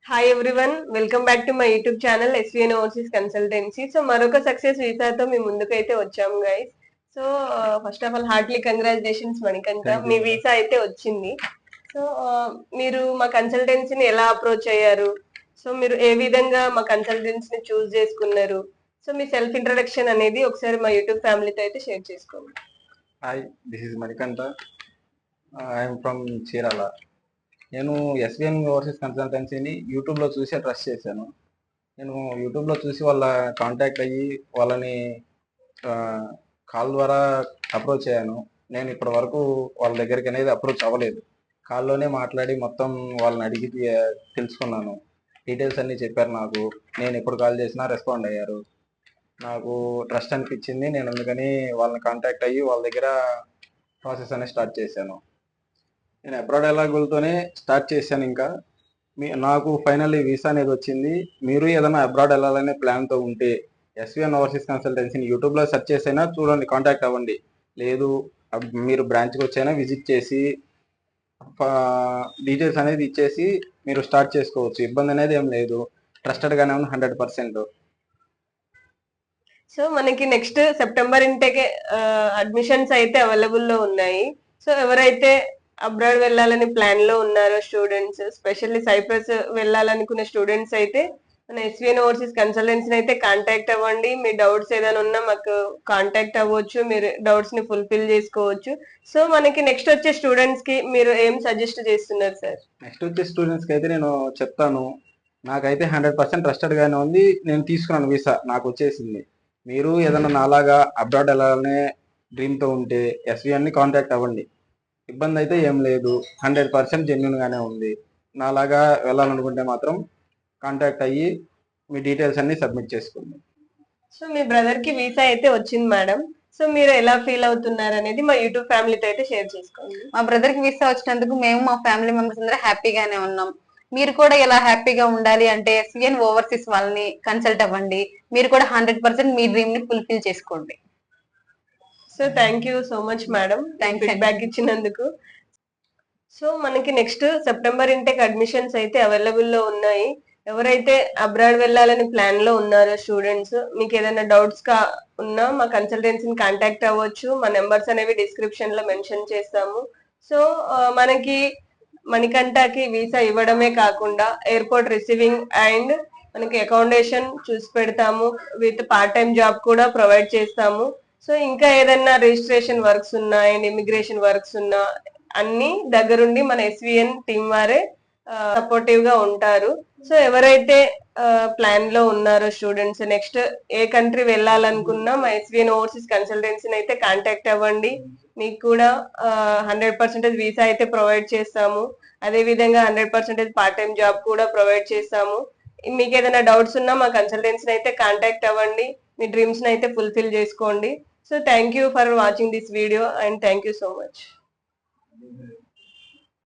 Hi everyone, welcome back to my YouTube channel SVN overseas consultancy. So మరొక success వీసాతో మీ ముందుకైతే వచ్చాము guys. So first of all Hartley congratulations Manikanta, me visa అయితే వచ్చింది. So మీరు మా కన్సల్టెన్సీని ఎలా అప్రోచ్ అయ్యారు, సో మీరు ఏ విధంగా మా కన్సల్టెన్సీని చూస్ చేసుకున్నారు, సో మీ సెల్ఫ్ ఇంట్రడక్షన్ అనేది ఒకసారి మా యూట్యూబ్ ఫ్యామిలీతో అయితే షేర్ చేసుకోండి. Hi, this is Manikanta. I'm from Chirala. నేను ఎస్విఎన్ ఓవర్సీస్ కన్సల్టెన్సీని యూట్యూబ్లో చూసి ట్రస్ట్ చేశాను. నేను యూట్యూబ్లో చూసి వాళ్ళ కాంటాక్ట్ అయ్యి వాళ్ళని కాల్ ద్వారా అప్రోచ్ అయ్యాను. నేను ఇప్పటి వరకు వాళ్ళ దగ్గరికి అనేది అప్రోచ్ అవ్వలేదు. కాల్లోనే మాట్లాడి మొత్తం వాళ్ళని అడిగి తెలుసుకున్నాను. డీటెయిల్స్ అన్నీ చెప్పారు నాకు. నేను ఎప్పుడు కాల్ చేసినా రెస్పాండ్ అయ్యారు. నాకు ట్రస్ట్ అనిపించింది. నేను అందుకని వాళ్ళని కాంటాక్ట్ అయ్యి వాళ్ళ దగ్గర ప్రాసెస్ అనేది స్టార్ట్ చేశాను. నేను అబ్రాడ్ ఎలాగోలతోనే స్టార్ట్ చేశాను. ఇంకా నాకు ఫైనల్లీ వీసా అనేది వచ్చింది. మీరు ఏదైనా అబ్రాడ్ వెళ్ళాలనే ప్లాన్తో ఉంటే ఎస్విఎన్ ఓవర్సీస్ కన్సల్టెన్సీని యూట్యూబ్లో సెర్చ్ చేసైనా చూడండి, కాంటాక్ట్ అవ్వండి. లేదు మీరు బ్రాంచ్కి వచ్చైనా విజిట్ చేసి డీటెయిల్స్ అనేది ఇచ్చేసి మీరు స్టార్ట్ చేసుకోవచ్చు. ఇబ్బంది అనేది ఏం లేదు. ట్రస్టెడ్గానే ఉంది 100%. సో మనకి నెక్స్ట్ సెప్టెంబర్ ఇంటేకే అడ్మిషన్స్ అయితే అవైలబుల్లో ఉన్నాయి. సో ఎవరైతే అబ్రాడ్ వెళ్ళాలని ప్లాన్ లో ఉన్నారో స్టూడెంట్స్, స్పెషల్లీ సైప్రస్ వెళ్ళాలనుకునే స్టూడెంట్స్ అయితే మన ఎస్విఎన్ ఓవర్సీస్ కన్సల్టెన్సీ అయితే కాంటాక్ట్ అవ్వండి. మీ డౌట్స్ ఏదైనా ఉన్నా మాకు కాంటాక్ట్ అవ్వచ్చు, మీరు డౌట్స్ ని ఫుల్ఫిల్ చేసుకోవచ్చు. సో మనకి నెక్స్ట్ వచ్చే స్టూడెంట్స్ కి మీరు ఏం సజెస్ట్ చేస్తున్నారు సార్? నెక్స్ట్ వచ్చే స్టూడెంట్స్ కి అయితే నేను చెప్తాను, నాకైతే 100% ట్రస్టెడ్ గానే ఉంది. నేను తీసుకున్నాను వీసా, నాకు వచ్చేసింది. మీరు ఏదైనా నాలాగా అబ్రాడ్ వెళ్ళాలనే డ్రీమ్తో ఉంటే ఎస్విఎన్ని కాంటాక్ట్ అవ్వండి. ఇబ్బంది అయితే ఏం లేదు. 100% జెన్యున్ గానే ఉంది. నాలాగా వెళ్ళాలనుకుంటే మాత్రం కాంటాక్ట్ అయ్యి మీ డీటెయిల్స్ అన్ని సబ్మిట్ చేసుకోండి. సో మీ బ్రదర్ కి వీసా అయితే వచ్చింది మేడం. సో మీరు ఎలా ఫీల్ అవుతున్నారు అనేది మా యూట్యూబ్ ఫ్యామిలీతో అయితే షేర్ చేసుకోండి. మా బ్రదర్ కి వీసా వచ్చినందుకు మేము మా ఫ్యామిలీ మెంబర్స్ అందరూ హ్యాపీగానే ఉన్నాం. మీరు కూడా ఇలా హ్యాపీగా ఉండాలి అంటే ఎస్విఎన్ ఓవర్సీస్ వాళ్ళని కన్సల్ట్ అవ్వండి. మీరు కూడా 100% మీ డ్రీమ్ ని ఫుల్ఫిల్ చేసుకోండి. So thank you so much madam, feedback ఇచ్చినందుకు. సో మనకి నెక్స్ట్ సెప్టెంబర్ ఇంటెక్ అడ్మిషన్స్ అయితే అవైలబుల్ లో ఉన్నాయి. ఎవరైతే అబ్రాడ్ వెళ్ళాలని ప్లాన్ లో ఉన్నారో స్టూడెంట్స్, మీకు ఏదైనా డౌట్స్ ఉన్నా మా కన్సల్టెన్సీని కాంటాక్ట్ అవ్వచ్చు. మా నెంబర్స్ అనేవి డిస్క్రిప్షన్ లో మెన్షన్ చేస్తాము. సో మనకి మణికంఠకి వీసా ఇవ్వడమే కాకుండా ఎయిర్పోర్ట్ రిసీవింగ్ అండ్ మనకి అకామిడేషన్ చూసి పెడతాము. విత్ పార్ట్ టైం జాబ్ కూడా ప్రొవైడ్ చేస్తాము. సో ఇంకా ఏదైనా రిజిస్ట్రేషన్ వర్క్స్ ఉన్నా అండ్ ఇమిగ్రేషన్ వర్క్స్ ఉన్నా అన్ని దగ్గరుండి మన ఎస్విఎన్ టీం వారే సపోర్టివ్ గా ఉంటారు. సో ఎవరైతే ప్లాన్ లో ఉన్నారో స్టూడెంట్స్, నెక్స్ట్ ఏ కంట్రీ వెళ్ళాలనుకున్నా మా ఎస్విఎన్ ఓవర్సీస్ కన్సల్టెన్సీని అయితే కాంటాక్ట్ అవ్వండి. మీకు కూడా 100% వీసా అయితే ప్రొవైడ్ చేస్తాము. అదే విధంగా 100% పార్ట్ టైం జాబ్ కూడా ప్రొవైడ్ చేస్తాము. మీకు ఏదైనా డౌట్స్ ఉన్నా మా కన్సల్టెన్సీని అయితే కాంటాక్ట్ అవ్వండి. మీ డ్రీమ్స్ ని అయితే ఫుల్ఫిల్ చేసుకోండి. So thank you for watching this video and thank you so much.